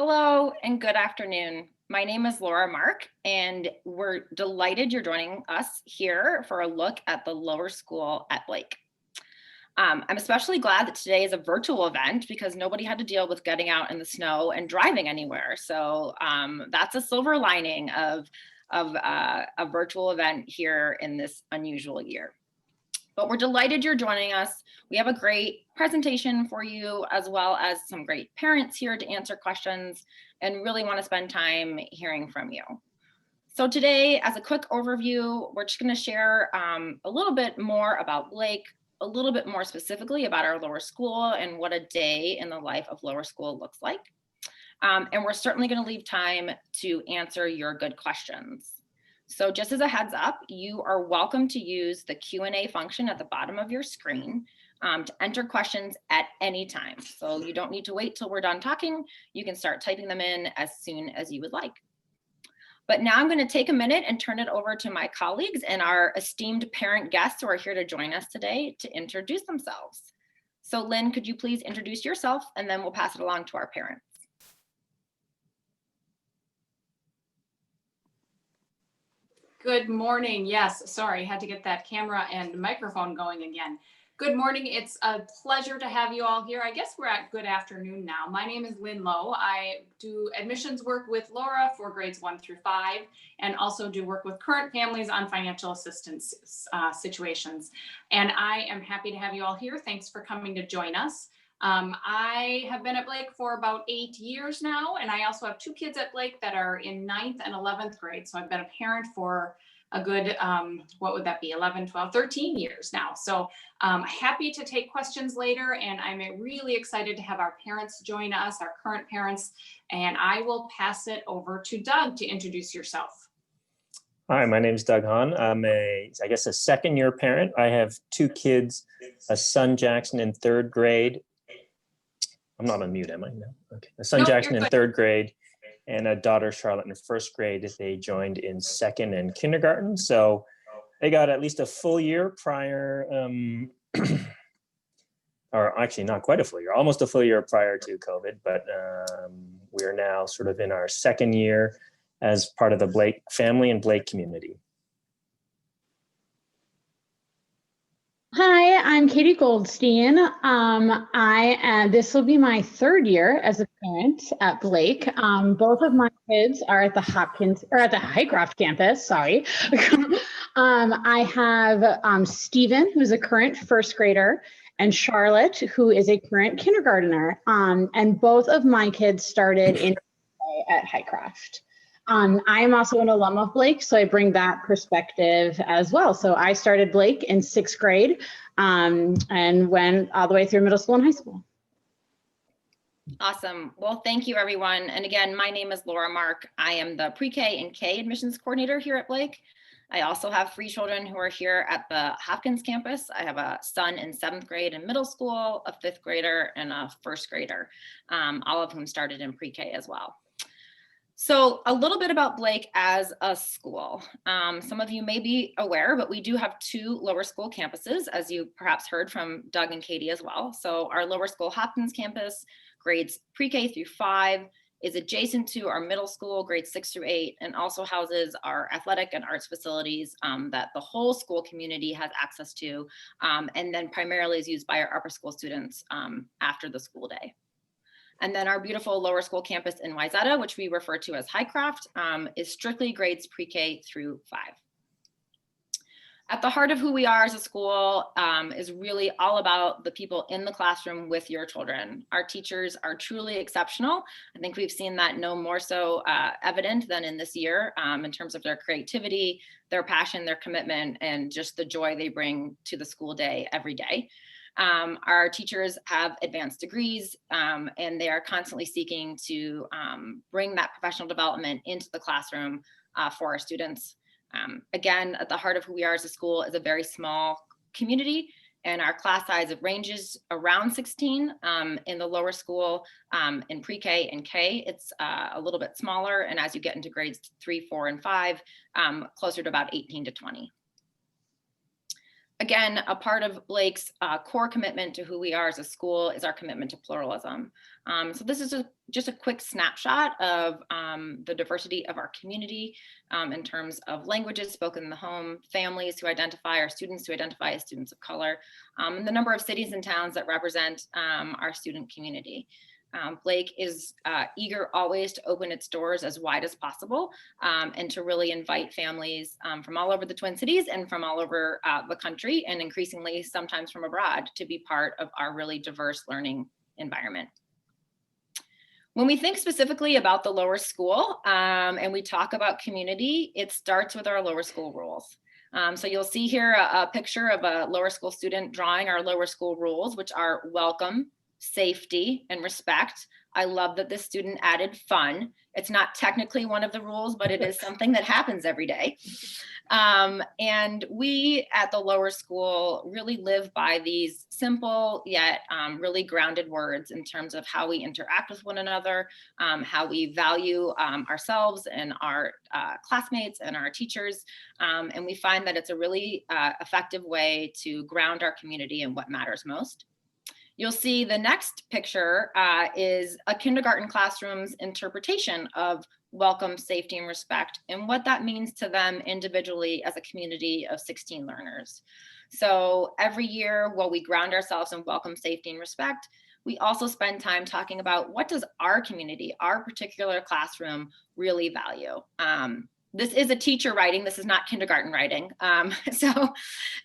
Hello and good afternoon. My name is Laura Mark, and we're delighted you're joining us here for a look at the lower school at Blake. I'm especially glad that today is a virtual event because nobody had to deal with getting out in the snow and driving anywhere. So that's a silver lining of a virtual event here in this unusual year. But we're delighted you're joining us. We have a great presentation for you, as well as some great parents here to answer questions, and really want to spend time hearing from you. So today, as a quick overview, we're just going to share a little bit more about Blake, a little bit more specifically about our lower school and what a day in the life of lower school looks like. And we're certainly going to leave time to answer your good questions. So just as a heads up, you are welcome to use the Q&A function at the bottom of your screen to enter questions at any time. So you don't need to wait till we're done talking. You can start typing them in as soon as you would like. But now I'm going to take a minute and turn it over to my colleagues and our esteemed parent guests who are here to join us today to introduce themselves. So Lynn, could you please introduce yourself, and then we'll pass it along to our parents. Good morning. Yes, sorry, had to get that camera and microphone going again. Good morning. It's a pleasure to have you all here. I guess we're at good afternoon now. My name is Lynn Lowe. I do admissions work with Laura for grades 1 through 5, and also do work with current families on financial assistance situations. And I am happy to have you all here. Thanks for coming to join us. I have been at Blake for about 8 years now, and I also have 2 kids at Blake that are in 9th and 11th grade. So I've been a parent for a good, what would that be, 11, 12, 13 years now. So happy to take questions later, and I'm really excited to have our parents join us, our current parents, and I will pass it over to Doug to introduce yourself. Hi, my name is Doug Hahn. I'm I guess a second-year parent. I have 2 kids, a son, Jackson, in 3rd grade. I'm not on mute, am I? No. Okay. A son, Jackson, in 3rd grade, and a daughter, Charlotte, in 1st grade. They joined in 2nd and kindergarten, so they got at least a full year prior, or actually not quite a full year, almost a full year prior to COVID, but we're now sort of in our 2nd year as part of the Blake family and Blake community. Hi, I'm Katie Goldstein. This will be my 3rd year as a parent at Blake. Both of my kids are at the Highcroft campus, sorry. I have Stephen, who's a current 1st grader, and Charlotte, who is a current kindergartner. And both of my kids started at Highcroft. I am also an alum of Blake, so I bring that perspective as well. So I started Blake in 6th grade and went all the way through middle school and high school. Awesome. Well, thank you, everyone. And again, my name is Laura Mark. I am the pre-K and K admissions coordinator here at Blake. I also have 3 children who are here at the Hopkins campus. I have a son in 7th grade in middle school, a 5th grader, and a 1st grader, all of whom started in pre-K as well. So a little bit about Blake as a school. Some of you may be aware, but we do have 2 lower school campuses, as you perhaps heard from Doug and Katie as well. So our lower school Hopkins campus, grades pre-K through 5, is adjacent to our middle school, grades 6 through 8, and also houses our athletic and arts facilities that the whole school community has access to, and then primarily is used by our upper school students after the school day. And then our beautiful lower school campus in Wayzata, which we refer to as Highcroft, is strictly grades pre-K through 5. At the heart of who we are as a school is really all about the people in the classroom with your children. Our teachers are truly exceptional. I think we've seen that no more so evident than in this year in terms of their creativity, their passion, their commitment, and just the joy they bring to the school day every day. Our teachers have advanced degrees and they are constantly seeking to bring that professional development into the classroom for our students. Again, at the heart of who we are as a school is a very small community, and our class size ranges around 16 in the lower school. In pre-K and K, it's a little bit smaller, and as you get into grades 3, 4, and 5, closer to about 18 to 20. Again, a part of Blake's core commitment to who we are as a school is our commitment to pluralism. So this is just a quick snapshot of the diversity of our community in terms of languages spoken in the home, families who identify, our students who identify as students of color, and the number of cities and towns that represent our student community. Blake is eager always to open its doors as wide as possible and to really invite families from all over the Twin Cities and from all over the country, and increasingly sometimes from abroad, to be part of our really diverse learning environment. When we think specifically about the lower school and we talk about community, it starts with our lower school rules. So you'll see here a picture of a lower school student drawing our lower school rules, which are welcome, safety, and respect. I love that this student added fun. It's not technically one of the rules, but it is something that happens every day. And we at the lower school really live by these simple yet really grounded words in terms of how we interact with one another, how we value ourselves and our classmates and our teachers. And we find that it's a really effective way to ground our community in what matters most. You'll see the next picture is a kindergarten classroom's interpretation of welcome, safety, and respect, and what that means to them individually as a community of 16 learners. So every year, while we ground ourselves in welcome, safety, and respect, we also spend time talking about what does our community, our particular classroom, really value. This is a teacher writing. This is not kindergarten writing. So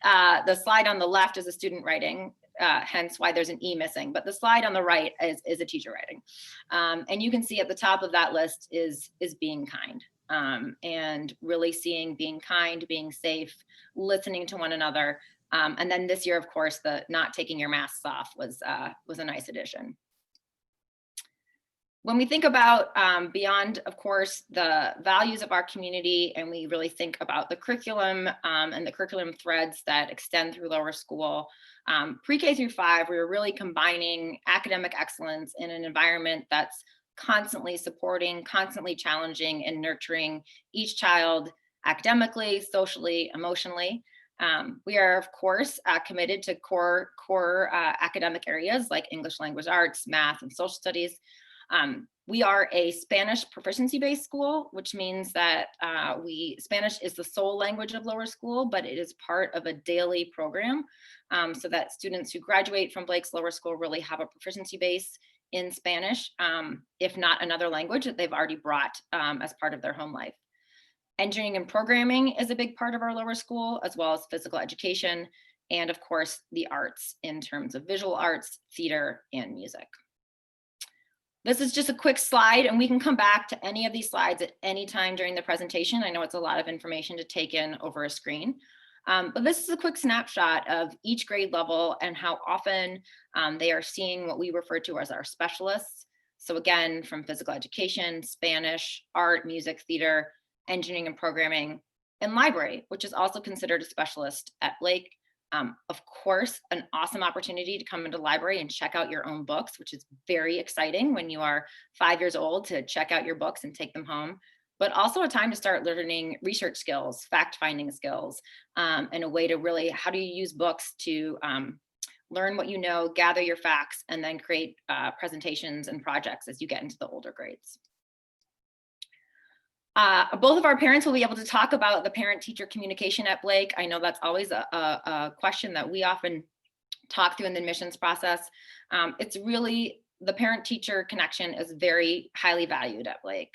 the slide on the left is a student writing. Hence why there's an E missing, but the slide on the right is a teacher writing. And you can see at the top of that list is being kind, and really seeing being kind, being safe, listening to one another. And then this year, of course, the not taking your masks off was a nice addition. When we think about beyond, of course, the values of our community, and we really think about the curriculum and the curriculum threads that extend through lower school, pre-K through 5, we were really combining academic excellence in an environment that's constantly supporting, constantly challenging, and nurturing each child academically, socially, emotionally. We are, of course, committed to core academic areas like English language arts, math, and social studies. We are a Spanish proficiency-based school, which means that Spanish is the sole language of lower school, but it is part of a daily program so that students who graduate from Blake's lower school really have a proficiency base in Spanish, if not another language that they've already brought as part of their home life. Engineering and programming is a big part of our lower school, as well as physical education, and of course, the arts in terms of visual arts, theater, and music. This is just a quick slide, and we can come back to any of these slides at any time during the presentation. I know it's a lot of information to take in over a screen, but this is a quick snapshot of each grade level and how often they are seeing what we refer to as our specialists. So again, from physical education, Spanish, art, music, theater, engineering and programming, and library, which is also considered a specialist at Blake. Of course, an awesome opportunity to come into the library and check out your own books, which is very exciting when you are 5 years old to check out your books and take them home, but also a time to start learning research skills, fact-finding skills, and a way to really, how do you use books to learn what you know, gather your facts, and then create presentations and projects as you get into the older grades. Both of our parents will be able to talk about the parent-teacher communication at Blake. I know that's always a question that we often talk through in the admissions process. It's really, the parent-teacher connection is very highly valued at Blake.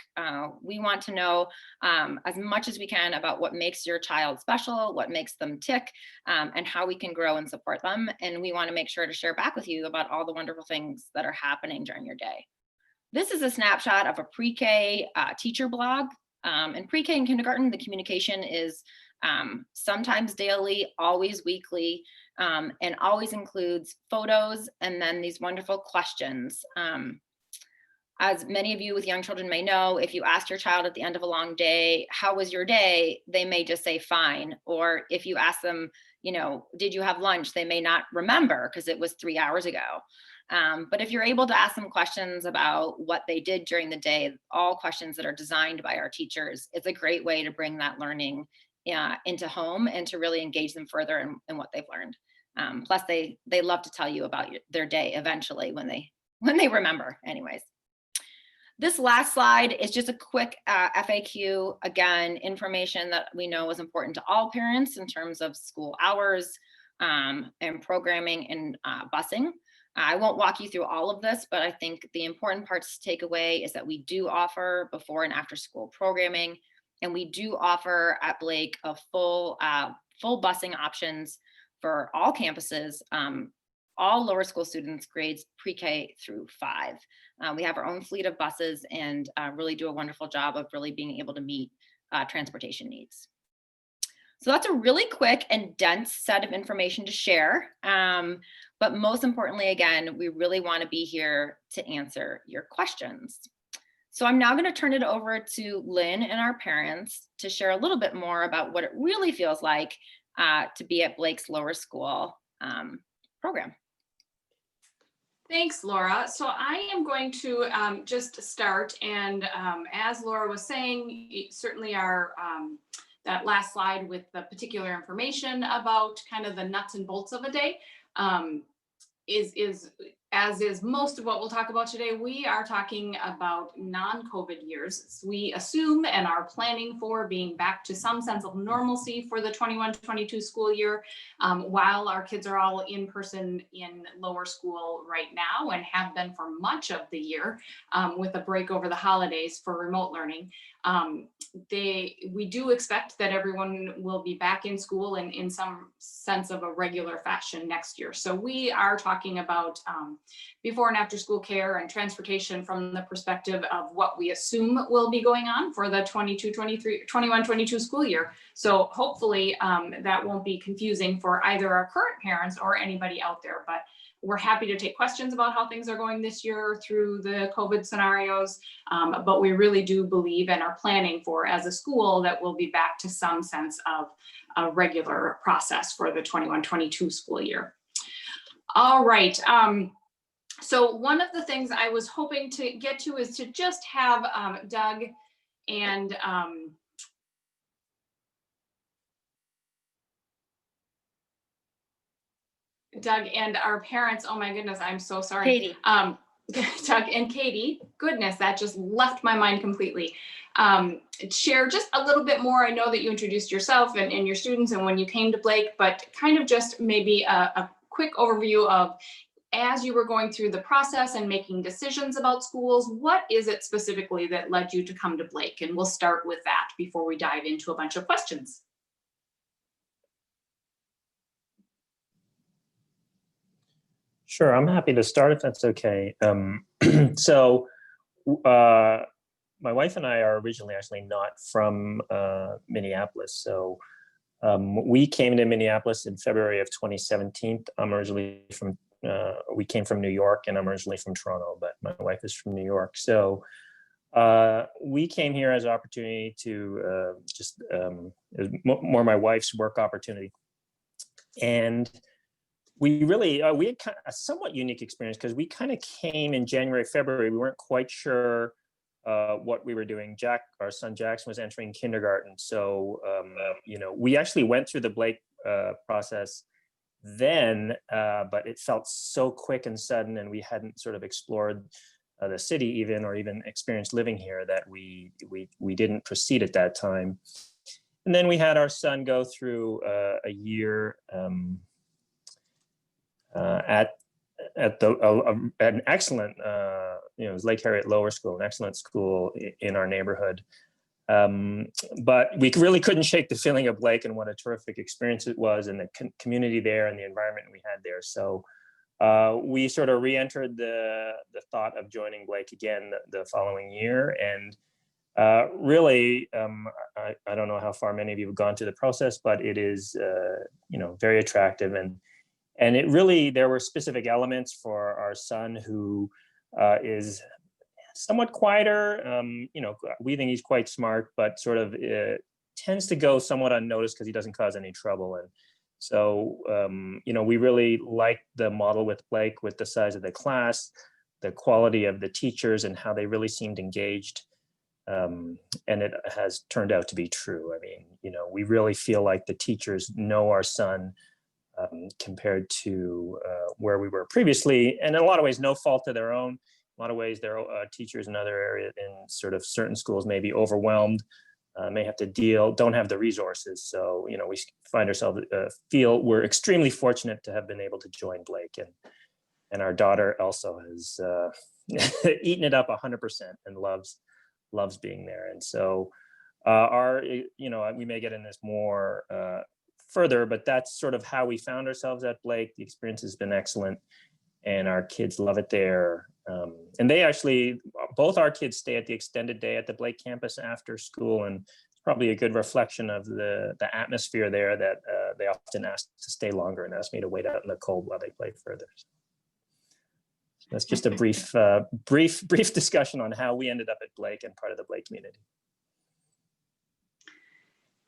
We want to know as much as we can about what makes your child special, what makes them tick, and how we can grow and support them. And we want to make sure to share back with you about all the wonderful things that are happening during your day. This is a snapshot of a pre-K teacher blog. In pre-K and kindergarten, the communication is sometimes daily, always weekly, and always includes photos and then these wonderful questions. As many of you with young children may know, if you ask your child at the end of a long day, how was your day? They may just say fine. Or if you ask them, you know, did you have lunch? They may not remember because it was 3 hours ago. But if you're able to ask them questions about what they did during the day, all questions that are designed by our teachers, it's a great way to bring that learning into home and to really engage them further in what they've learned. Plus, they love to tell you about their day eventually when they remember. Anyways, this last slide is just a quick FAQ. Again, information that we know is important to all parents in terms of school hours and programming and busing. I won't walk you through all of this, but I think the important parts to take away is that we do offer before and after school programming, and we do offer at Blake a full busing options for all campuses, all lower school students, grades pre-K through 5. We have our own fleet of buses and really do a wonderful job of really being able to meet transportation needs. So that's a really quick and dense set of information to share. But most importantly, again, we really want to be here to answer your questions. So I'm now going to turn it over to Lynn and our parents to share a little bit more about what it really feels like to be at Blake's Lower School program. Thanks, Laura. So I am going to just start. And as Laura was saying, certainly our that last slide with the particular information about kind of the nuts and bolts of a day is as is most of what we'll talk about today. We are talking about non-COVID years. We assume and are planning for being back to some sense of normalcy for the 21-22 school year, while our kids are all in person in lower school right now and have been for much of the year, with a break over the holidays for remote learning. We do expect that everyone will be back in school and in some sense of a regular fashion next year. So we are talking about before and after school care and transportation from the perspective of what we assume will be going on for the 21-22 school year. So hopefully that won't be confusing for either our current parents or anybody out there, but we're happy to take questions about how things are going this year through the COVID scenarios. But we really do believe and are planning for, as a school, that we'll be back to some sense of a regular process for the 21-22 school year. All right. So one of the things I was hoping to get to is to just have Doug and our parents, oh my goodness, I'm so sorry. Katie. Doug and Katie, goodness, that just left my mind completely. Share just a little bit more. I know that you introduced yourself and your students and when you came to Blake, but kind of just maybe a quick overview of, as you were going through the process and making decisions about schools, what is it specifically that led you to come to Blake? And we'll start with that before we dive into a bunch of questions. Sure, I'm happy to start if that's okay. So my wife and I are originally actually not from Minneapolis. So we came to Minneapolis in February of 2017. I'm originally from, we came from New York, and I'm originally from Toronto, but my wife is from New York. So we came here as an opportunity to it was more my wife's work opportunity. And we really, we had kind of a somewhat unique experience because we kind of came in January, February. We weren't quite sure what we were doing. Our son Jackson was entering kindergarten. So, you know, we actually went through the Blake process then, but it felt so quick and sudden, and we hadn't sort of explored the city even experienced living here, that we didn't proceed at that time. And then we had our son go through a year at an excellent, you know, it was Lake Harriet Lower School, an excellent school in our neighborhood. But we really couldn't shake the feeling of Blake and what a terrific experience it was, and the community there and the environment we had there. So we sort of re-entered the thought of joining Blake again the following year. And really, I don't know how far many of you have gone through the process, but it is, you know, very attractive. And it really, there were specific elements for our son who is somewhat quieter. You know, we think he's quite smart, but sort of tends to go somewhat unnoticed because he doesn't cause any trouble. And so, you know, we really liked the model with Blake, with the size of the class, the quality of the teachers, and how they really seemed engaged. And it has turned out to be true. I mean, we really feel like the teachers know our son compared to where we were previously, and in a lot of ways, no fault of their own. A lot of ways, their teachers in other areas, in sort of certain schools, may be overwhelmed, may have to don't have the resources. So, we find ourselves, feel we're extremely fortunate to have been able to join Blake, and our daughter also has eaten it up 100% and loves being there. And so we may get in this more further, but that's sort of how we found ourselves at Blake. The experience has been excellent, and our kids love it there. And they actually, both our kids stay at the extended day at the Blake campus after school, and it's probably a good reflection of the atmosphere there that they often ask to stay longer and ask me to wait out in the cold while they play further. So that's just a brief discussion on how we ended up at Blake and part of the Blake community.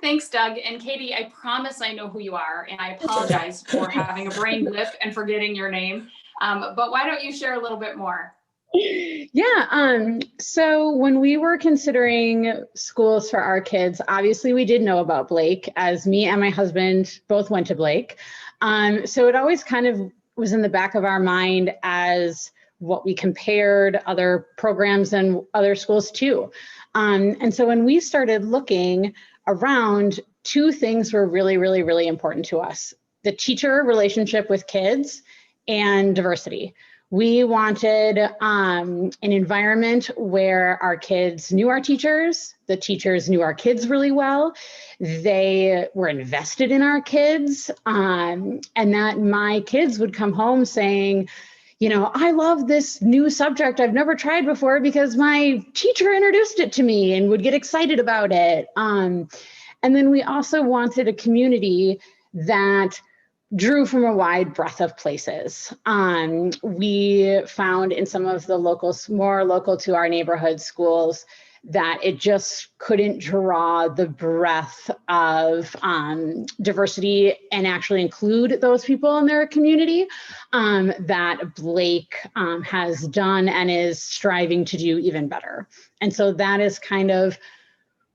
Thanks, Doug. And Katie, I promise I know who you are, and I apologize for having a brain blip and forgetting your name. But why don't you share a little bit more? Yeah. So when we were considering schools for our kids, obviously we did know about Blake, as me and my husband both went to Blake. So it always kind of was in the back of our mind as what we compared other programs and other schools to. And so when we started looking around, two things were really, really, really important to us: the teacher relationship with kids and diversity. We wanted an environment where our kids knew our teachers, the teachers knew our kids really well, they were invested in our kids, and that my kids would come home saying, I love this new subject I've never tried before because my teacher introduced it to me, and would get excited about it. And then we also wanted a community that drew from a wide breadth of places. We found in some of the more local to our neighborhood schools that it just couldn't draw the breadth of diversity and actually include those people in their community that Blake has done and is striving to do even better. And so that is kind of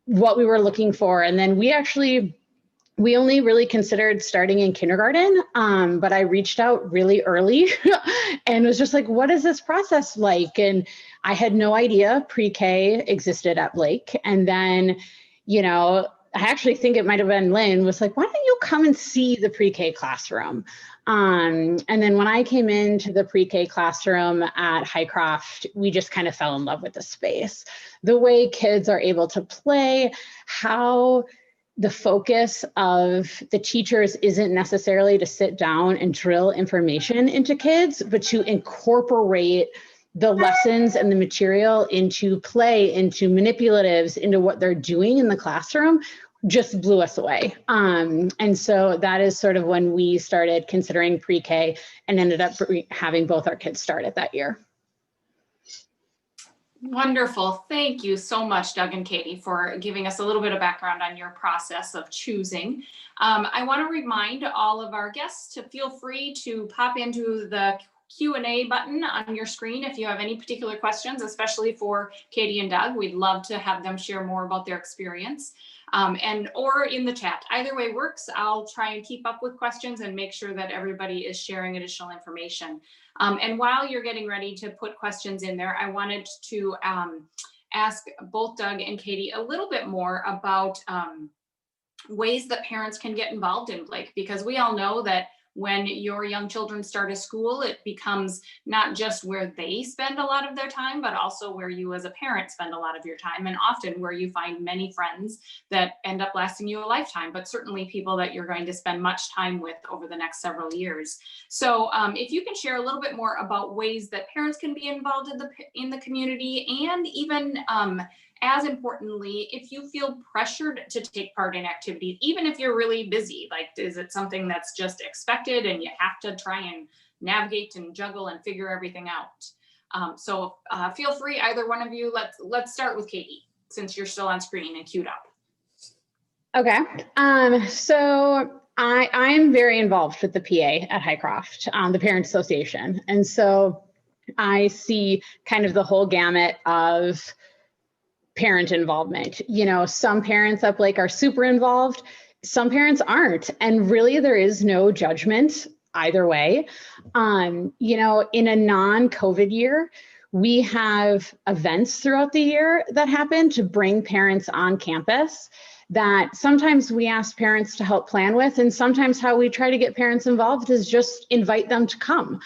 what we were looking for. And then we only really considered starting in kindergarten, but I reached out really early and was just like, what is this process like? And I had no idea pre-K existed at Blake. And then, I actually think it might've been Lynn was like, why don't you come and see the pre-K classroom? And then when I came into the pre-K classroom at Highcroft, we just kind of fell in love with the space. The way kids are able to play, how the focus of the teachers isn't necessarily to sit down and drill information into kids, but to incorporate the lessons and the material into play, into manipulatives, into what they're doing in the classroom, just blew us away. And so that is sort of when we started considering pre-K and ended up having both our kids start it that year. Wonderful. Thank you so much, Doug and Katie, for giving us a little bit of background on your process of choosing. I want to remind all of our guests to feel free to pop into the Q&A button on your screen if you have any particular questions, especially for Katie and Doug. We'd love to have them share more about their experience. Or in the chat. Either way works. I'll try and keep up with questions and make sure that everybody is sharing additional information. And while you're getting ready to put questions in there, I wanted to ask both Doug and Katie a little bit more about ways that parents can get involved in Blake, because we all know that when your young children start a school, it becomes not just where they spend a lot of their time, but also where you as a parent spend a lot of your time, and often where you find many friends that end up lasting you a lifetime, but certainly people that you're going to spend much time with over the next several years. So if you can share a little bit more about ways that parents can be involved in the community, and even as importantly, if you feel pressured to take part in activities, even if you're really busy, like, is it something that's just expected and you have to try and navigate and juggle and figure everything out? So feel free, either one of you. Let's start with Katie, since you're still on screen and queued up. Okay. So I'm very involved with the PA at Highcroft, the Parent Association. And so I see kind of the whole gamut of parent involvement. You know, some parents at Blake are super involved, some parents aren't. And really, there is no judgment either way. You know, in a non-COVID year, we have events throughout the year that happen to bring parents on campus that sometimes we ask parents to help plan with, and sometimes how we try to get parents involved is just invite them to come.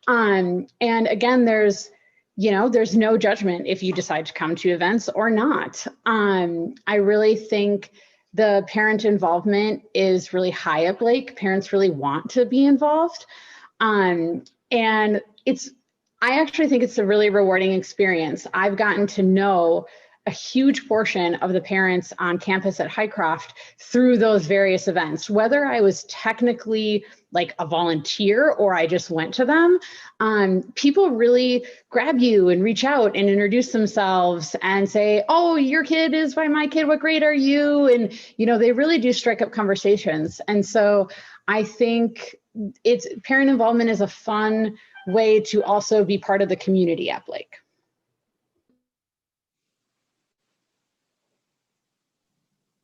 And again, there's no judgment if you decide to come to events or not. I really think the parent involvement is really high at Blake. Parents really want to be involved. And I actually think it's a really rewarding experience. I've gotten to know a huge portion of the parents on campus at Highcroft through those various events, whether I was technically like a volunteer or I just went to them. People really grab you and reach out and introduce themselves and say, oh, your kid is by my kid, what grade are you? And, you know, they really do strike up conversations. And so I think parent involvement is a fun way to also be part of the community at Blake.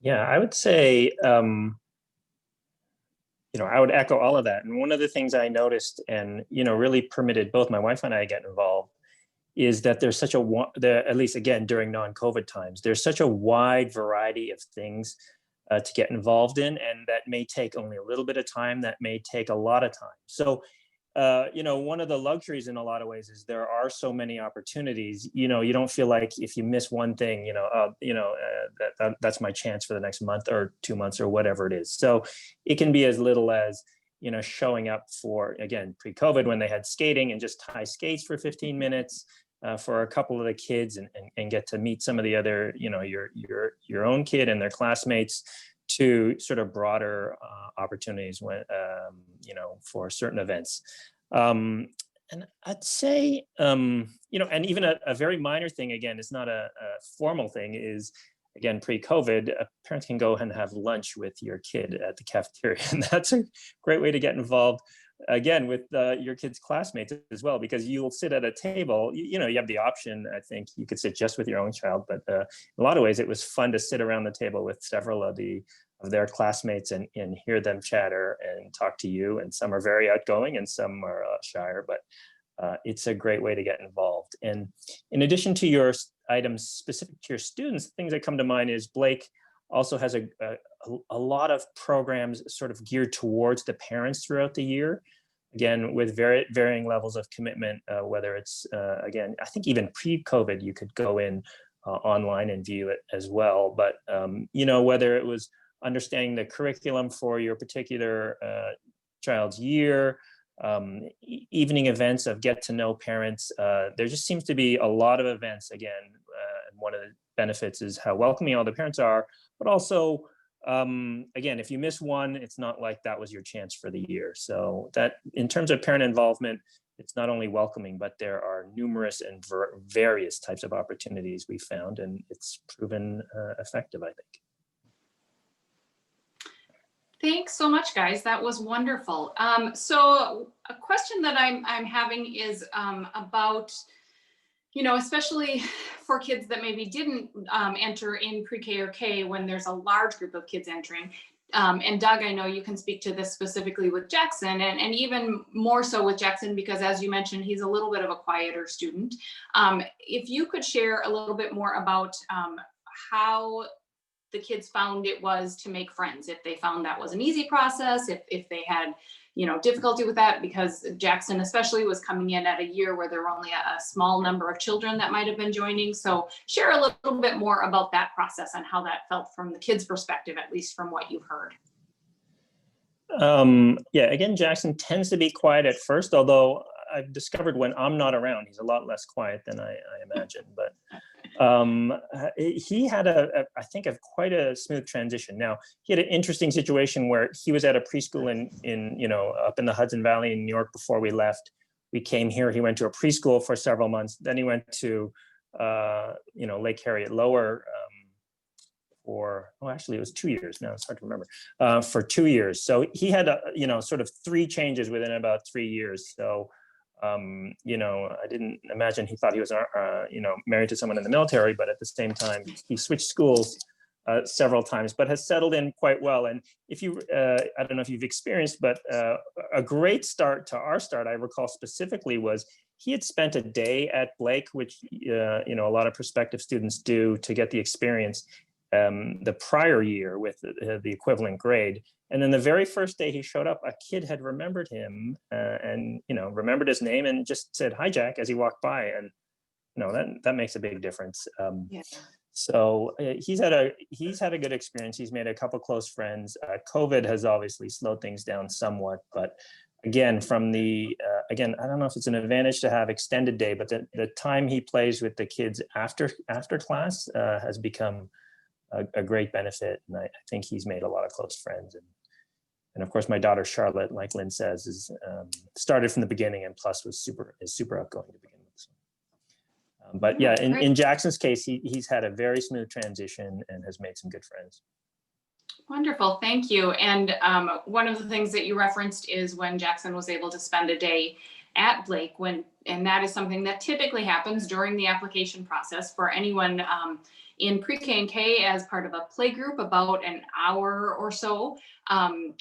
Yeah, I would say, I would echo all of that. And one of the things I noticed and, really permitted both my wife and I get involved is that there's such at least again, during non-COVID times, there's such a wide variety of things to get involved in, and that may take only a little bit of time, that may take a lot of time. So, one of the luxuries in a lot of ways is there are so many opportunities. You don't feel like if you miss one thing, that's my chance for the next month or 2 months or whatever it is. So it can be as little as, showing up for, again, pre-COVID when they had skating and just tie skates for 15 minutes for a couple of the kids and get to meet some of the other, your own kid and their classmates, to sort of broader opportunities when, for certain events. And I'd say, and even a very minor thing, again, it's not a formal thing, is, again, pre-COVID, parents can go and have lunch with your kid at the cafeteria. And that's a great way to get involved, again, with your kid's classmates as well, because you'll sit at a table, you have the option, I think you could sit just with your own child, but in a lot of ways, it was fun to sit around the table with several of their classmates and hear them chatter and talk to you. And some are very outgoing and some are shyer, but it's a great way to get involved. And in addition to your items specific to your students, things that come to mind is Blake also has a lot of programs sort of geared towards the parents throughout the year, again, with varying levels of commitment, whether it's, again, I think even pre-COVID, you could go in online and view it as well. But, whether it was understanding the curriculum for your particular child's year, evening events of get to know parents. There just seems to be a lot of events, again, and one of the benefits is how welcoming all the parents are, but also, again, if you miss one, it's not like that was your chance for the year. So that in terms of parent involvement, it's not only welcoming, but there are numerous and various types of opportunities we found, and it's proven effective, I think. Thanks so much, guys. That was wonderful. So a question that I'm having is about, especially for kids that maybe didn't enter in pre-K or K when there's a large group of kids entering. And Doug, I know you can speak to this specifically with Jackson, and even more so with Jackson, because as you mentioned, he's a little bit of a quieter student. If you could share a little bit more about how the kids found it was to make friends, if they found that was an easy process, if they had, difficulty with that, because Jackson especially was coming in at a year where there were only a small number of children that might have been joining. So share a little bit more about that process and how that felt from the kids' perspective, at least from what you've heard. Yeah, again, Jackson tends to be quiet at first, although I've discovered when I'm not around, he's a lot less quiet than I imagine. But he had I think quite a smooth transition. Now, he had an interesting situation where he was at a preschool in up in the Hudson Valley in New York before we left. We came here. He went to a preschool for several months. Then he went to Lake Harriet Lower actually it was 2 years now. It's hard to remember. For 2 years. So he had sort of 3 changes within about 3 years. So You know, I didn't imagine he thought he was, you know, married to someone in the military, but at the same time, he switched schools several times, but has settled in quite well. And if you, I don't know if you've experienced, but a great start to our start, I recall specifically, was he had spent a day at Blake, which, you know, a lot of prospective students do to get the experience the prior year with the equivalent grade. And then the very first day he showed up, a kid had remembered him and, you know, remembered his name and just said, "Hi, Jack," as he walked by. And, you know, that makes a big difference. Yeah. So he's had a good experience. He's made a couple close friends. COVID has obviously slowed things down somewhat, but again, again, I don't know if it's an advantage to have extended day, but the time he plays with the kids after class has become a great benefit. And I think he's made a lot of close friends. And of course, my daughter Charlotte, like Lynn says, is started from the beginning, and plus is super outgoing to begin with. So, but yeah, in Jackson's case, he's had a very smooth transition and has made some good friends. Wonderful, thank you. And one of the things that you referenced is when Jackson was able to spend a day at Blake, and that is something that typically happens during the application process for anyone in pre-K and K as part of a play group, about an hour or so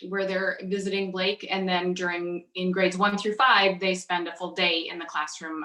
where they're visiting Blake. And then in grades 1 through 5, they spend a full day in the classroom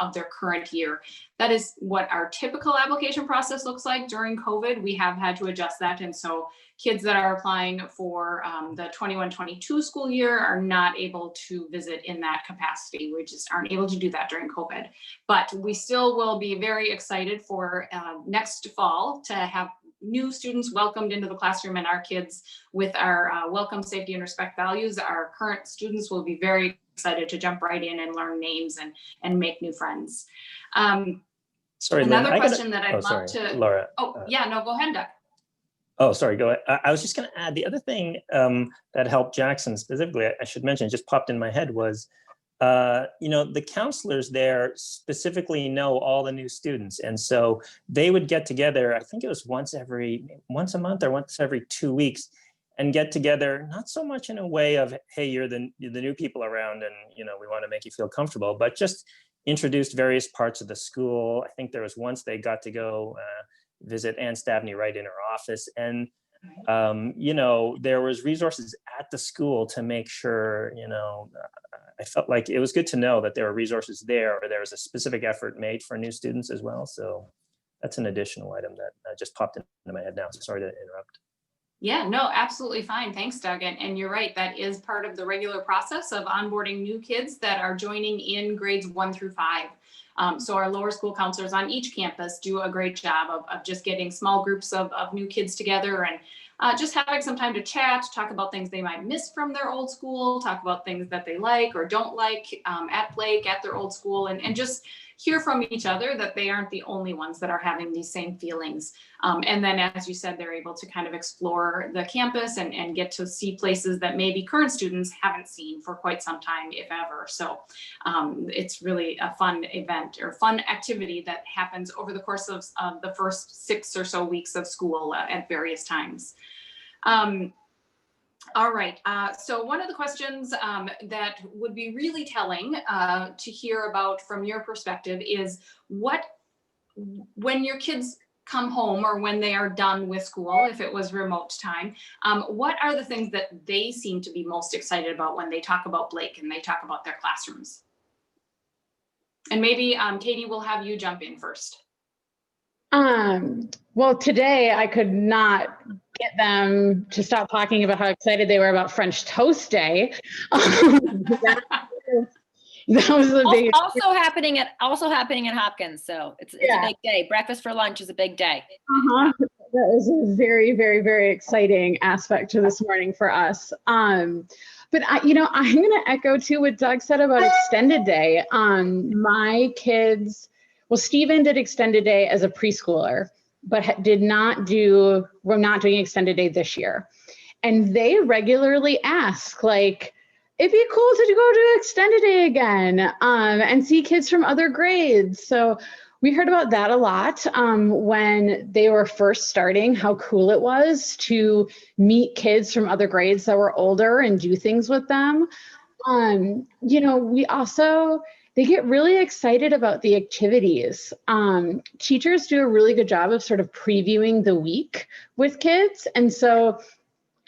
of their current year. That is what our typical application process looks like. During COVID, we have had to adjust that. And so kids that are applying for the 21-22 school year are not able to visit in that capacity. We just aren't able to do that during COVID. But we still will be very excited for next fall to have new students welcomed into the classroom, and our kids with our welcome, safety, and respect values. Our current students will be very excited to jump right in and learn names and make new friends. Sorry, another Lynn, question that I'd love to, Laura. yeah, no, go ahead, Doug. Oh, sorry, go ahead. I was just going to add the other thing that helped Jackson specifically, I should mention, just popped in my head, was, you know, the counselors there specifically know all the new students. And so they would get together, I think it was once a month or once every 2 weeks, and get together, not so much in a way of, hey, you're the new people around and, you know, we want to make you feel comfortable, but just introduced various parts of the school. I think there was once they got to go visit Ann Stabney right in her office. And, you know, there was resources at the school to make sure, you know, I felt like it was good to know that there were resources there, or there was a specific effort made for new students as well. So that's an additional item that just popped into my head now. So sorry to interrupt. Yeah, no, absolutely fine. Thanks, Doug. And you're right, that is part of the regular process of onboarding new kids that are joining in grades 1 through 5. So our lower school counselors on each campus do a great job of just getting small groups of new kids together and just having some time to chat, talk about things they might miss from their old school, talk about things that they like or don't like at Blake, at their old school, and just hear from each other that they aren't the only ones that are having these same feelings. And then, as you said, they're able to kind of explore the campus and get to see places that maybe current students haven't seen for quite some time, if ever. So it's really a fun event or fun activity that happens over the course of the first 6 or so weeks of school at various times. All right, so one of the questions that would be really telling to hear about from your perspective is when your kids come home or when they are done with school, if it was remote time, what are the things that they seem to be most excited about when they talk about Blake and they talk about their classrooms? And maybe Katie, will have you jump in first. Well, today I could not get them to stop talking about how excited they were about French Toast Day. That was the big. Also happening at Hopkins. So it's a big day. Breakfast for lunch is a big day. That was a very, very, very exciting aspect to this morning for us. But I'm going to echo too what Doug said about extended day. My kids. Well, Stephen did extended day as a preschooler, but we're not doing extended day this year. And they regularly ask, like, it'd be cool to go to extended day again and see kids from other grades. So we heard about that a lot when they were first starting, how cool it was to meet kids from other grades that were older and do things with them. We also, they get really excited about the activities. Teachers do a really good job of sort of previewing the week with kids. And so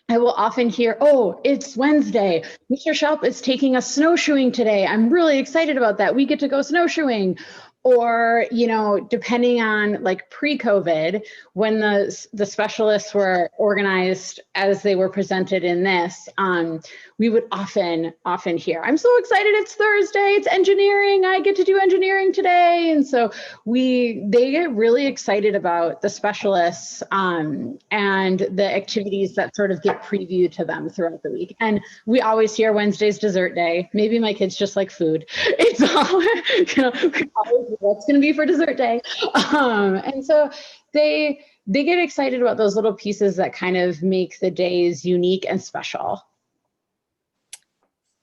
I will often hear, oh, it's Wednesday. Mr. Shelp is taking us snowshoeing today. I'm really excited about that. We get to go snowshoeing. Or, depending on like pre-COVID, when the specialists were organized as they were presented in this, we would often hear, I'm so excited, it's Thursday, it's engineering, I get to do engineering today. And so they get really excited about the specialists and the activities that sort of get previewed to them throughout the week. And we always hear Wednesday's dessert day. Maybe my kids just like food. It's always what's going to be for dessert day. And so they get excited about those little pieces that kind of make the days unique and special.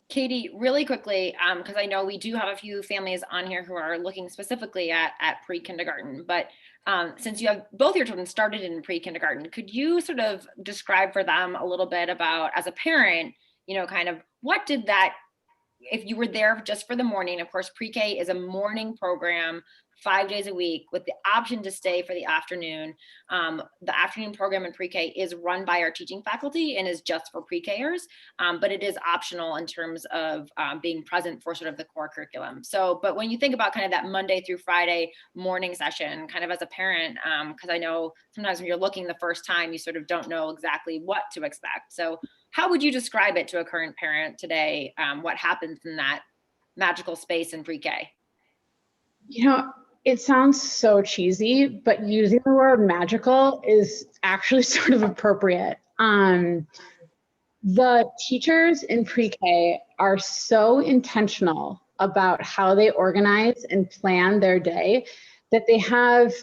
Katie, really quickly, because I know we do have a few families on here who are looking specifically at pre-kindergarten, but since you have both your children started in pre-kindergarten, could you sort of describe for them a little bit about, as a parent, kind of what did that, if you were there just for the morning, of course, pre-K is a morning program, 5 days a week with the option to stay for the afternoon. The afternoon program in pre-K is run by our teaching faculty and is just for pre-Kers, but it is optional in terms of being present for sort of the core curriculum. So, but when you think about kind of that Monday through Friday morning session, kind of as a parent, because I know sometimes when you're looking the first time, you sort of don't know exactly what to expect. So how would you describe it to a current parent today? What happens in that magical space in pre-K? It sounds so cheesy, but using the word magical is actually sort of appropriate. The teachers in pre-K are so intentional about how they organize and plan their day that they have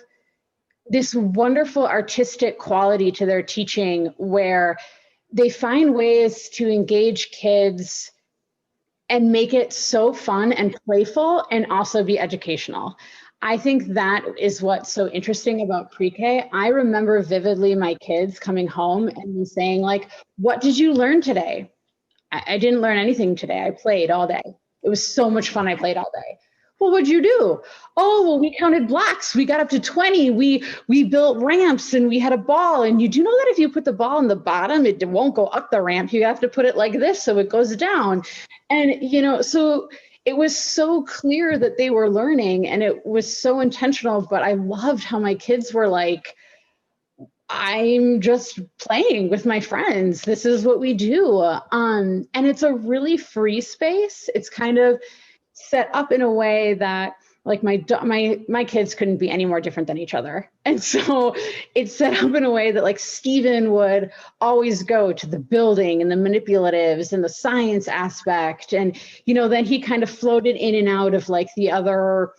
this wonderful artistic quality to their teaching where they find ways to engage kids and make it so fun and playful and also be educational. I think that is what's so interesting about pre-K. I remember vividly my kids coming home and me saying, like, what did you learn today? I didn't learn anything today. I played all day. It was so much fun. I played all day. Well, what'd you do? Oh, well, we counted blocks. We got up to 20. We built ramps and we had a ball. And you do know that if you put the ball in the bottom, it won't go up the ramp. You have to put it like this so it goes down. And, so it was so clear that they were learning and it was so intentional, but I loved how my kids were like, I'm just playing with my friends. This is what we do. And it's a really free space. It's kind of set up in a way that like my kids couldn't be any more different than each other. And so it's set up in a way that like Stephen would always go to the building and the manipulatives and the science aspect. And, then he kind of floated in and out of like the other,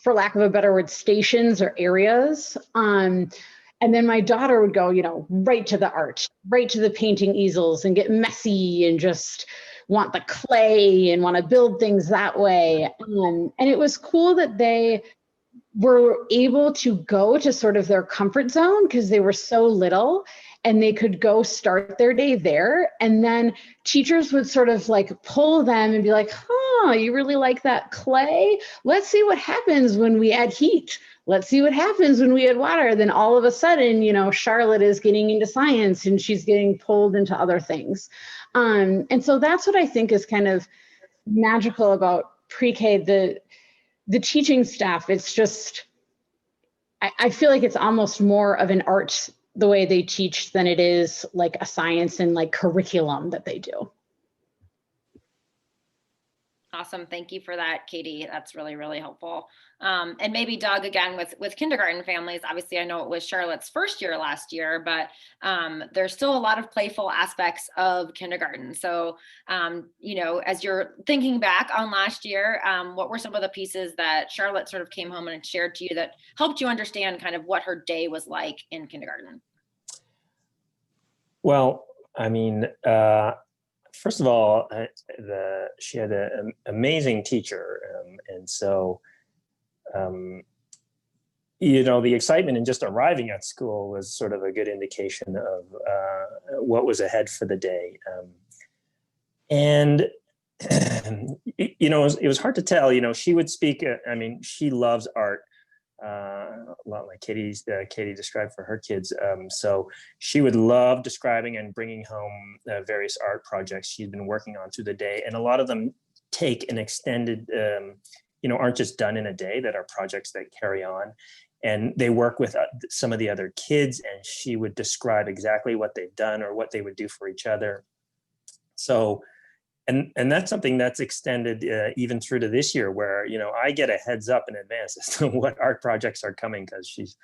for lack of a better word, stations or areas. And then my daughter would go, right to the art, right to the painting easels and get messy and just want the clay and want to build things that way. And it was cool that they were able to go to sort of their comfort zone because they were so little and they could go start their day there. And then teachers would sort of like pull them and be like, you really like that clay? Let's see what happens when we add heat. Let's see what happens when we add water. Then all of a sudden, Charlotte is getting into science and she's getting pulled into other things. And so that's what I think is kind of magical about pre-K, the teaching staff. It's just, I feel like it's almost more of an art the way they teach than it is like a science and like curriculum that they do. Awesome. Thank you for that, Katie. That's really, really helpful. And maybe Doug, again, with kindergarten families, obviously I know it was Charlotte's first year last year, but there's still a lot of playful aspects of kindergarten. So, as you're thinking back on last year, what were some of the pieces that Charlotte sort of came home and shared to you that helped you understand kind of what her day was like in kindergarten? Well, I mean, first of all, she had an amazing teacher. And so, the excitement in just arriving at school was sort of a good indication of what was ahead for the day. And it was hard to tell. She would speak. I mean, she loves art, a lot like Katie described for her kids. So she would love describing and bringing home various art projects she'd been working on through the day, and a lot of them take an extended, aren't just done in a day, that are projects that carry on. And they work with some of the other kids, and she would describe exactly what they've done or what they would do for each other. So, and that's something that's extended even through to this year, where I get a heads up in advance as to what art projects are coming, because she's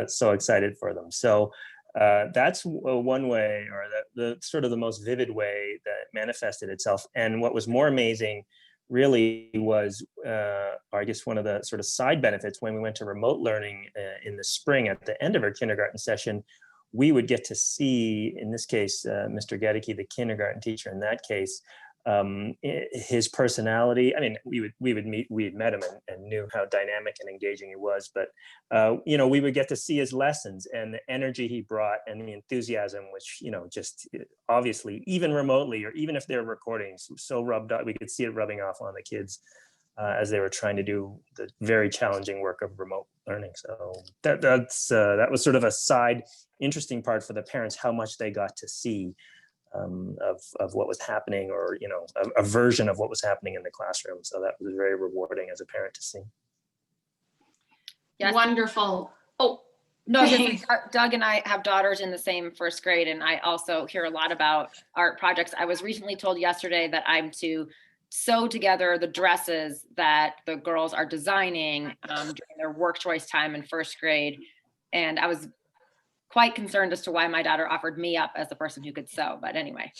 so excited for them. So that's one way, or the sort of the most vivid way that manifested itself. And what was more amazing really was, or I guess one of the sort of side benefits, when we went to remote learning in the spring at the end of our kindergarten session, we would get to see, in this case, Mr. Gedeke, the kindergarten teacher in that case, his personality. I mean, we had met him and knew how dynamic and engaging he was, but we would get to see his lessons and the energy he brought and the enthusiasm, which just obviously, even remotely, or even if they're recording, so rubbed up, we could see it rubbing off on the kids as they were trying to do the very challenging work of remote learning. So that was sort of a side interesting part for the parents, how much they got to see of what was happening, or a version of what was happening in the classroom. So that was very rewarding as a parent to see. Yes. Wonderful. Oh, no, Doug and I have daughters in the same first grade, and I also hear a lot about art projects. I was recently told yesterday that I'm to sew together the dresses that the girls are designing during their work choice time in first grade, and I was quite concerned as to why my daughter offered me up as the person who could sew. But anyway,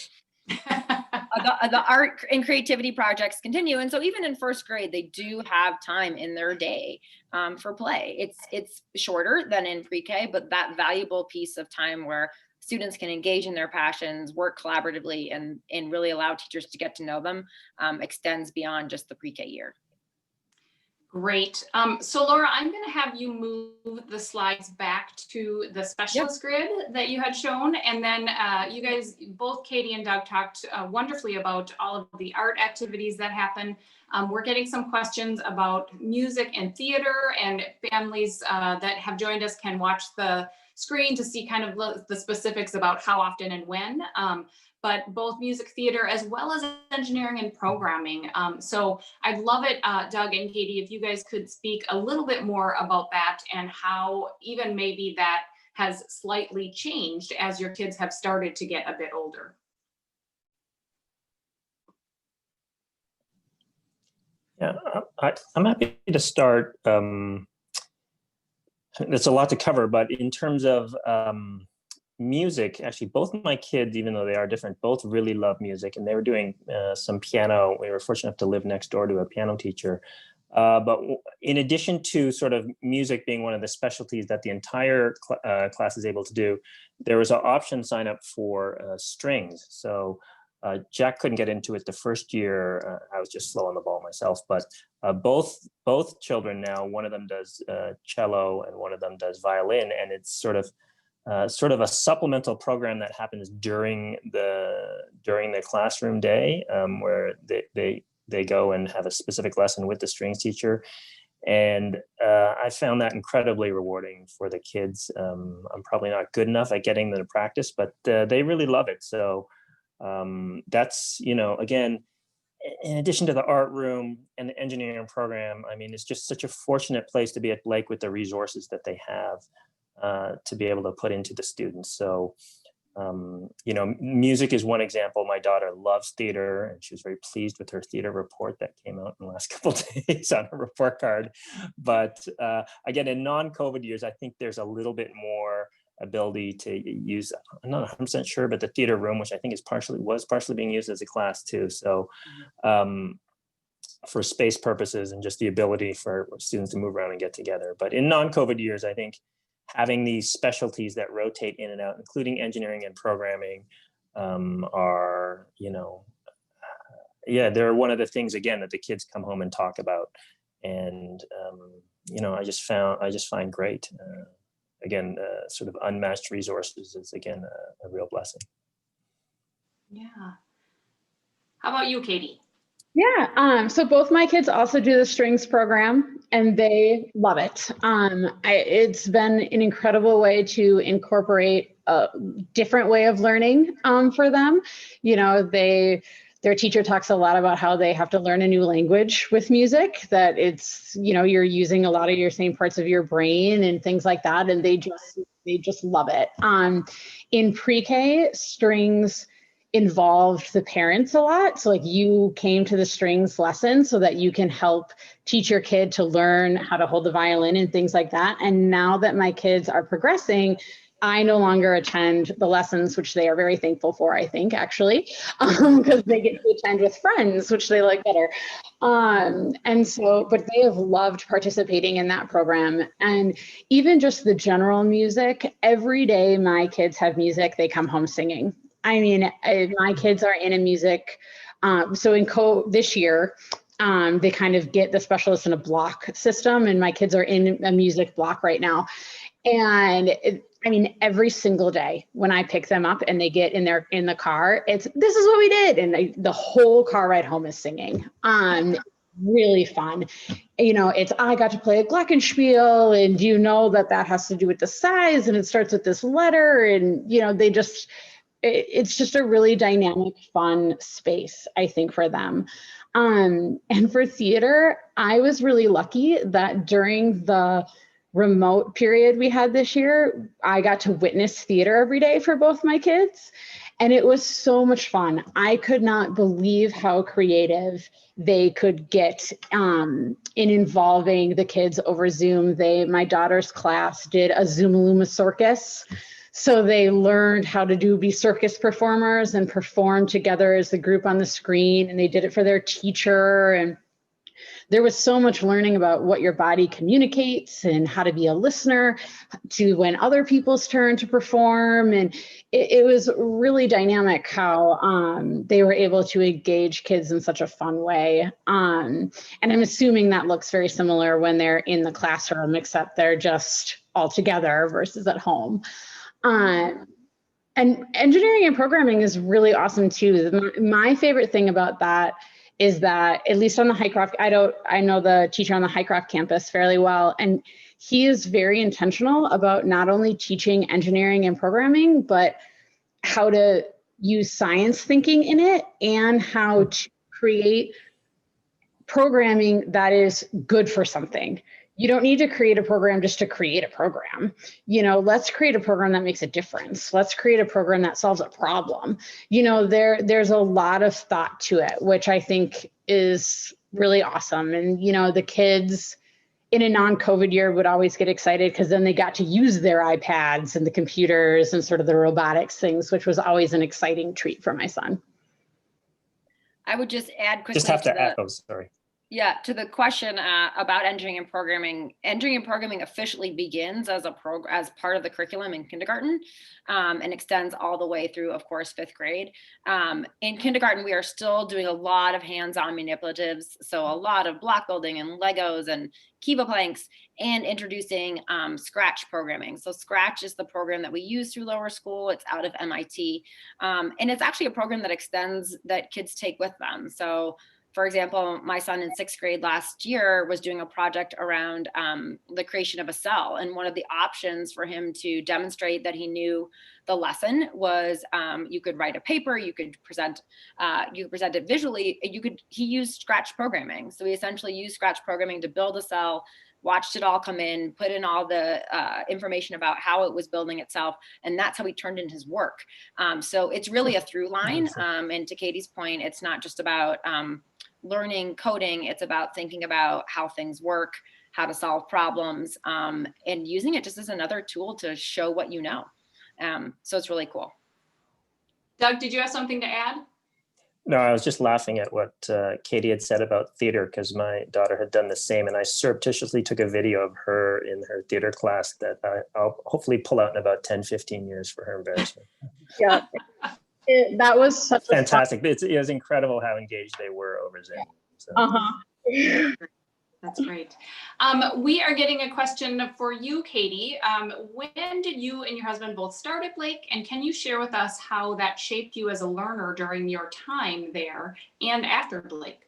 the art and creativity projects continue. And so even in first grade, they do have time in their day for play. It's shorter than in pre-K, but that valuable piece of time where students can engage in their passions, work collaboratively, and really allow teachers to get to know them extends beyond just the pre-K year. Great. So Laura, I'm going to have you move the slides back to the specialist grid that you had shown. And then you guys, both Katie and Doug, talked wonderfully about all of the art activities that happen. We're getting some questions about music and theater, and families that have joined us can watch the screen to see kind of the specifics about how often and when. But both music theater as well as engineering and programming. So I'd love it, Doug and Katie, if you guys could speak a little bit more about that and how even maybe that has slightly changed as your kids have started to get a bit older. Yeah, I'm happy to start. There's a lot to cover, but in terms of music, actually both of my kids, even though they are different, both really love music, and they were doing some piano. We were fortunate enough to live next door to a piano teacher. But in addition to sort of music being one of the specialties that the entire class is able to do, there was an option sign up for strings. So Jack couldn't get into it the first year. I was just slow on the ball myself, but both children now, one of them does cello and one of them does violin, and it's sort of a supplemental program that happens during the classroom day, where they go and have a specific lesson with the strings teacher. And I found that incredibly rewarding for the kids. I'm probably not good enough at getting them to practice, but they really love it. So that's, again, in addition to the art room and the engineering program, I mean, it's just such a fortunate place to be at Blake with the resources that they have to be able to put into the students. So, music is one example. My daughter loves theater, and she was very pleased with her theater report that came out in the last couple of days on her report card. But again, in non-COVID years, I think there's a little bit more ability to use, I'm not 100% sure, but the theater room, which I think was partially being used as a class too. So for space purposes and just the ability for students to move around and get together. But in non-COVID years, I think having these specialties that rotate in and out, including engineering and programming, are, they're one of the things, again, that the kids come home and talk about. And, I just find great. Again, sort of unmatched resources is, again, a real blessing. Yeah. How about you, Katie? So both my kids also do the strings program and they love it. It's been an incredible way to incorporate a different way of learning for them. You know, their teacher talks a lot about how they have to learn a new language with music, that it's, you know, you're using a lot of your same parts of your brain and things like that. And they just love it. In pre-K, strings involved the parents a lot. So like you came to the strings lesson so that you can help teach your kid to learn how to hold the violin and things like that. And now that my kids are progressing, I no longer attend the lessons, which they are very thankful for, I think, actually, because they get to attend with friends, which they like better. But they have loved participating in that program. And even just the general music, every day my kids have music, they come home singing. I mean, my kids are in a music, this year, they kind of get the specialists in a block system, and my kids are in a music block right now. And every single day when I pick them up and they get in the car, this is what we did. And the whole car ride home is singing. Really fun. You know, I got to play a glockenspiel, and you know that has to do with the size, and it starts with this letter, and, you know, it's just a really dynamic, fun space, I think, for them. And for theater, I was really lucky that during the remote period we had this year, I got to witness theater every day for both my kids. And it was so much fun. I could not believe how creative they could get in involving the kids over Zoom. My daughter's class did a Zoom-a-Luma circus. So they learned how to be circus performers and perform together as the group on the screen. And they did it for their teacher. And there was so much learning about what your body communicates and how to be a listener to when other people's turn to perform. And it was really dynamic how they were able to engage kids in such a fun way. And I'm assuming that looks very similar when they're in the classroom, except they're just all together versus at home. And engineering and programming is really awesome too. My favorite thing about that is that, at least on the Highcroft, I know the teacher on the Highcroft campus fairly well, and he is very intentional about not only teaching engineering and programming, but how to use science thinking in it and how to create programming that is good for something. You don't need to create a program just to create a program. You know, let's create a program that makes a difference. Let's create a program that solves a problem. You know, there's a lot of thought to it, which I think is really awesome. And, you know, the kids in a non-COVID year would always get excited because then they got to use their iPads and the computers and sort of the robotics things, which was always an exciting treat for my son. I would just add quickly. Just have to add, sorry. Yeah, to the question about engineering and programming. Engineering and programming officially begins as part of the curriculum in kindergarten, and extends all the way through, of course, 5th grade. In kindergarten, we are still doing a lot of hands-on manipulatives, so a lot of block building and Legos and Kiva planks, and introducing Scratch programming. So Scratch is the program that we use through lower school. It's out of MIT, and it's actually a program that kids take with them. So, for example, my son in 6th grade last year was doing a project around the creation of a cell. And one of the options for him to demonstrate that he knew the lesson was you could write a paper, you could present it visually, he used Scratch programming. So he essentially used Scratch programming to build a cell, watched it all come in, put in all the information about how it was building itself. And that's how he turned in his work. So it's really a through line. And to Katie's point, it's not just about learning coding, it's about thinking about how things work, how to solve problems, and using it just as another tool to show what you know. So it's really cool. Doug, did you have something to add? No, I was just laughing at what Katie had said about theater, because my daughter had done the same, and I surreptitiously took a video of her in her theater class that I'll hopefully pull out in about 10, 15 years for her embarrassment. Yeah. That was such fantastic. It was incredible how engaged they were over Zoom. So. That's great. We are getting a question for you, Katie. When did you and your husband both start at Blake? And can you share with us how that shaped you as a learner during your time there and after Blake?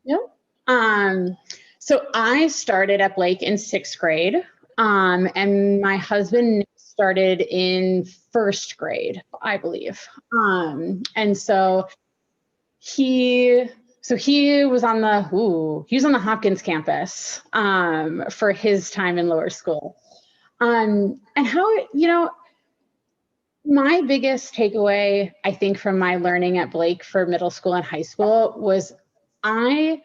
Yep. So I started at Blake in 6th grade, and my husband started in 1st grade, I believe. And so he was on the Hopkins campus for his time in lower school. And how, my biggest takeaway, I think, from my learning at Blake for middle school and high school was I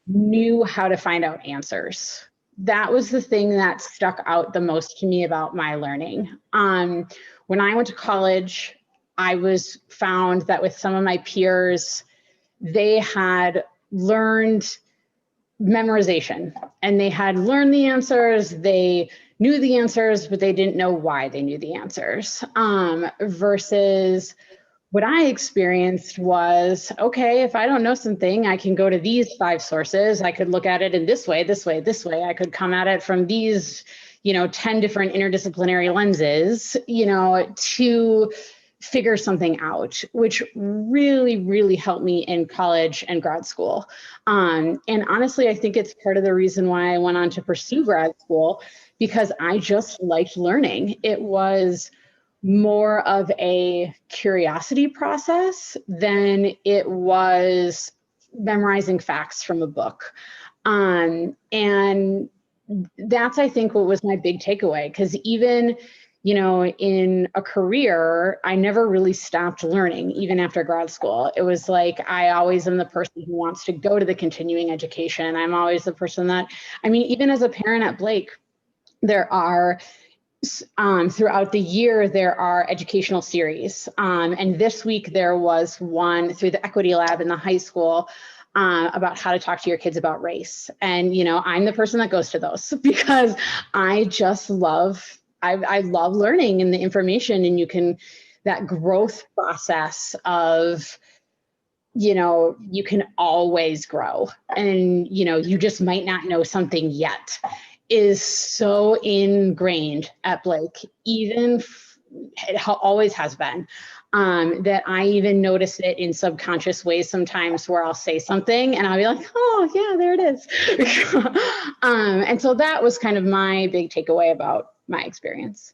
knew how to find out answers. That was the thing that stuck out the most to me about my learning. When I went to college, I found that with some of my peers, they had learned memorization and they had learned the answers. They knew the answers, but they didn't know why they knew the answers. Versus what I experienced was, okay, if I don't know something, I can go to these 5 sources. I could look at it in this way, this way, this way. I could come at it from these, 10 different interdisciplinary lenses, to figure something out, which really, really helped me in college and grad school. And honestly, I think it's part of the reason why I went on to pursue grad school, because I just liked learning. It was more of a curiosity process than it was memorizing facts from a book. And that's, I think, what was my big takeaway, because even, in a career, I never really stopped learning, even after grad school. It was like, I always am the person who wants to go to the continuing education. I'm always the person that, even as a parent at Blake, there are throughout the year, there are educational series. And this week there was one through the Equity Lab in the high school about how to talk to your kids about race. And, I'm the person that goes to those because I just love, I love learning and the information, and that growth process of, you can always grow, and, you just might not know something yet, is so ingrained at Blake, it always has been, that I even notice it in subconscious ways sometimes, where I'll say something and I'll be like, oh yeah, there it is. And so that was kind of my big takeaway about my experience.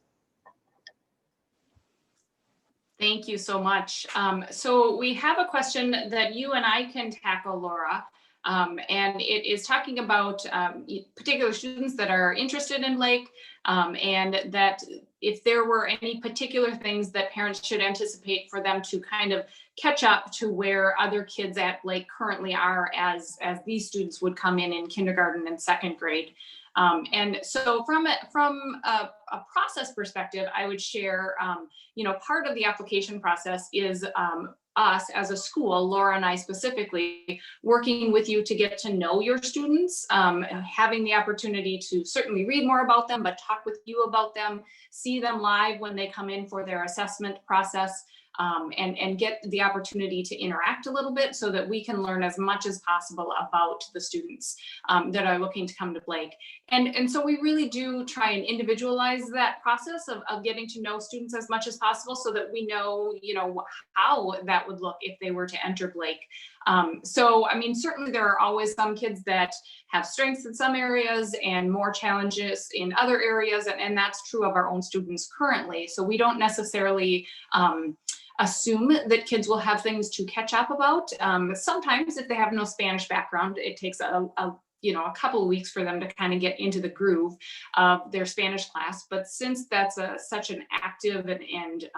Thank you so much. So we have a question that you and I can tackle, Laura. And it is talking about particular students that are interested in Blake, and that if there were any particular things that parents should anticipate for them to kind of catch up to where other kids at Blake currently are, as these students would come in kindergarten and 2nd grade. And so from a process perspective, I would share, part of the application process is us as a school, Laura and I specifically, working with you to get to know your students, having the opportunity to certainly read more about them, but talk with you about them, see them live when they come in for their assessment process, and get the opportunity to interact a little bit so that we can learn as much as possible about the students that are looking to come to Blake. And so we really do try and individualize that process of getting to know students as much as possible, so that we know, how that would look if they were to enter Blake. So, certainly there are always some kids that have strengths in some areas and more challenges in other areas. And that's true of our own students currently. So we don't necessarily assume that kids will have things to catch up about. Sometimes if they have no Spanish background, it takes a couple of weeks for them to kind of get into the groove of their Spanish class. But since that's such an active and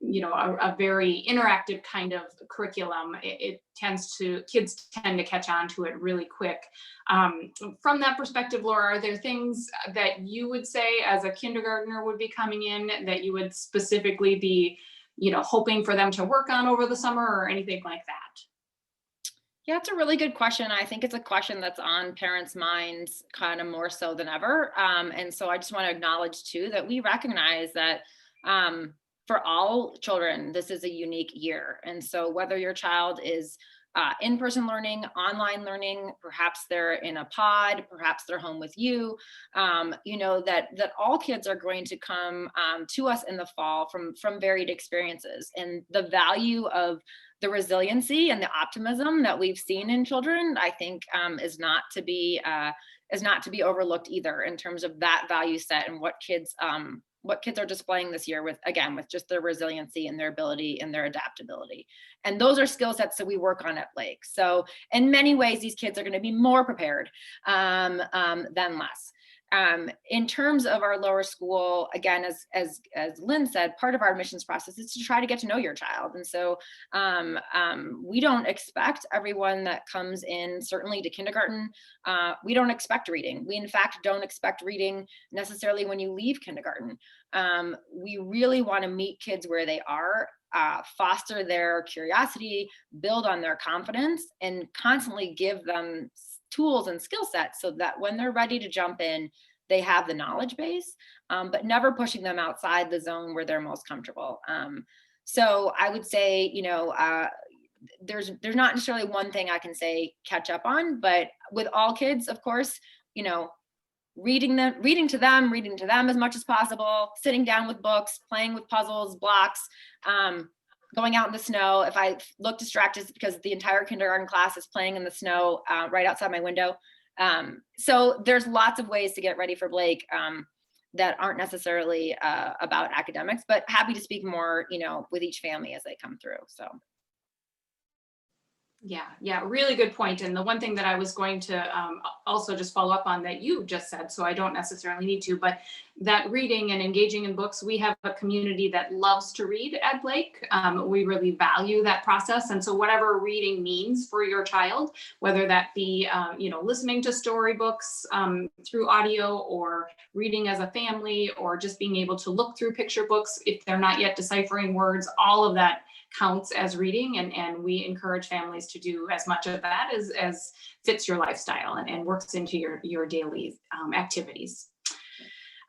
a very interactive kind of curriculum, kids tend to catch on to it really quick. From that perspective, Laura, are there things that you would say as a kindergartner would be coming in that you would specifically be, hoping for them to work on over the summer, or anything like that? Yeah, it's a really good question. I think it's a question that's on parents' minds kind of more so than ever. And so I just want to acknowledge too that we recognize that for all children, this is a unique year. And so whether your child is in-person learning, online learning, perhaps they're in a pod, perhaps they're home with you, that all kids are going to come to us in the fall from varied experiences. And the value of the resiliency and the optimism that we've seen in children, I think is not to be overlooked either, in terms of that value set and what kids are displaying this year with just their resiliency and their ability and their adaptability. And those are skill sets that we work on at Blake. So in many ways, these kids are going to be more prepared than less. In terms of our lower school, again, as Lynn said, part of our admissions process is to try to get to know your child. And so we don't expect everyone that comes in, certainly to kindergarten, we don't expect reading. We in fact don't expect reading necessarily when you leave kindergarten. We really want to meet kids where they are, foster their curiosity, build on their confidence, and constantly give them tools and skill sets so that when they're ready to jump in, they have the knowledge base, but never pushing them outside the zone where they're most comfortable. So I would say, there's not necessarily one thing I can say catch up on, but with all kids, of course, reading to them as much as possible, sitting down with books, playing with puzzles, blocks, going out in the snow. If I look distracted, it's because the entire kindergarten class is playing in the snow right outside my window. So there's lots of ways to get ready for Blake that aren't necessarily about academics, but happy to speak more, with each family as they come through. So. Yeah, really good point. And the one thing that I was going to also just follow up on that you just said, so I don't necessarily need to, but that reading and engaging in books, we have a community that loves to read at Blake. We really value that process. And so whatever reading means for your child, whether that be, listening to storybooks through audio, or reading as a family, or just being able to look through picture books if they're not yet deciphering words, all of that counts as reading, and we encourage families to do as much of that as fits your lifestyle and works into your daily activities.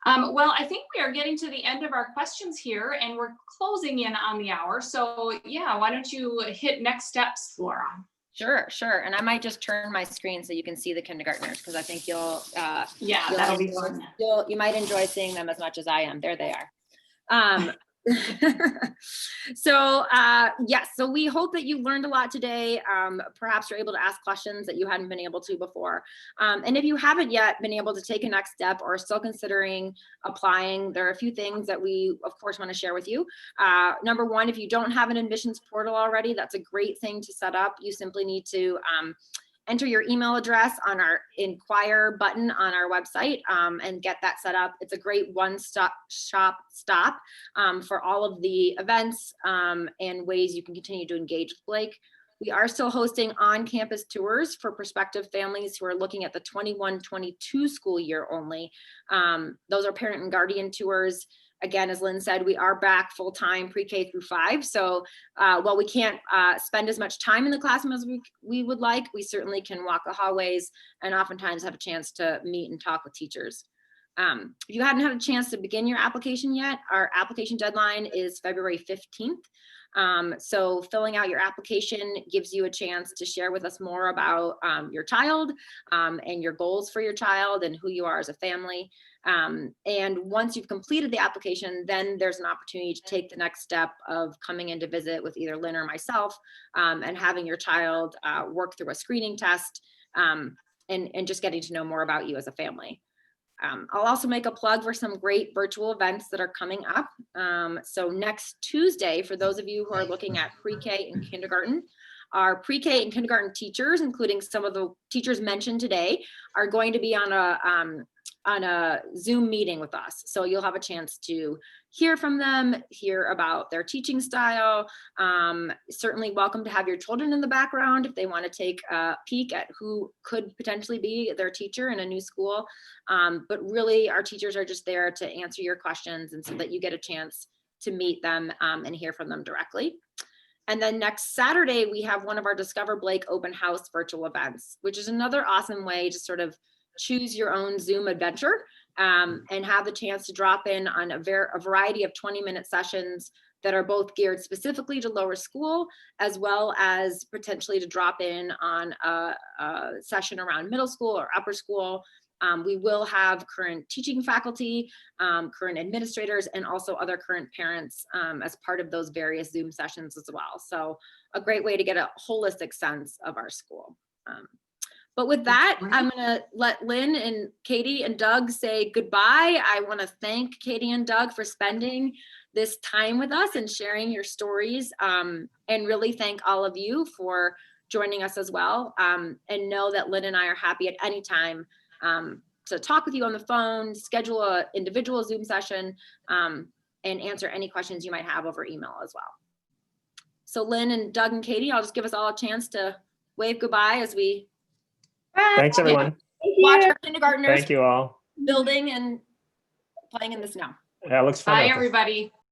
Well, I think we are getting to the end of our questions here, and we're closing in on the hour. So yeah, why don't you hit next steps, Laura? Sure. And I might just turn my screen so you can see the kindergartners, because I think that'll be fun. You might enjoy seeing them as much as I am. There they are. So so we hope that you learned a lot today. Perhaps you're able to ask questions that you hadn't been able to before. And if you haven't yet been able to take a next step or still considering applying, there are a few things that we, of course, want to share with you. Number one, if you don't have an admissions portal already, that's a great thing to set up. You simply need to enter your email address on our inquire button on our website and get that set up. It's a great one-stop shop for all of the events and ways you can continue to engage with Blake. We are still hosting on-campus tours for prospective families who are looking at the 21-22 school year only. Those are parent and guardian tours. Again, as Lynn said, we are back full-time pre-K through 5. So while we can't spend as much time in the classroom as we would like, we certainly can walk the hallways and oftentimes have a chance to meet and talk with teachers. If you hadn't had a chance to begin your application yet, our application deadline is February 15th. So filling out your application gives you a chance to share with us more about your child and your goals for your child and who you are as a family. And once you've completed the application, then there's an opportunity to take the next step of coming in to visit with either Lynn or myself and having your child work through a screening test and just getting to know more about you as a family. I'll also make a plug for some great virtual events that are coming up. So next Tuesday, for those of you who are looking at pre-K and kindergarten, our pre-K and kindergarten teachers, including some of the teachers mentioned today, are going to be on a Zoom meeting with us. So you'll have a chance to hear from them, hear about their teaching style. Certainly welcome to have your children in the background if they want to take a peek at who could potentially be their teacher in a new school. But really, our teachers are just there to answer your questions and so that you get a chance to meet them and hear from them directly. And then next Saturday, we have one of our Discover Blake open house virtual events, which is another awesome way to sort of choose your own Zoom adventure and have the chance to drop in on a variety of 20-minute sessions that are both geared specifically to lower school, as well as potentially to drop in on a session around middle school or upper school. We will have current teaching faculty, current administrators, and also other current parents as part of those various Zoom sessions as well. So a great way to get a holistic sense of our school. But with that, great. I'm gonna let Lynn and Katie and Doug say goodbye. I wanna thank Katie and Doug for spending this time with us and sharing your stories, and really thank all of you for joining us as well. And know that Lynn and I are happy at any time to talk with you on the phone, schedule an individual Zoom session, and answer any questions you might have over email as well. So Lynn and Doug and Katie, I'll just give us all a chance to wave goodbye as we Thanks, everyone. watch our kindergartners Thank you all. building and playing in the snow. That looks fun. Bye, out there. everybody.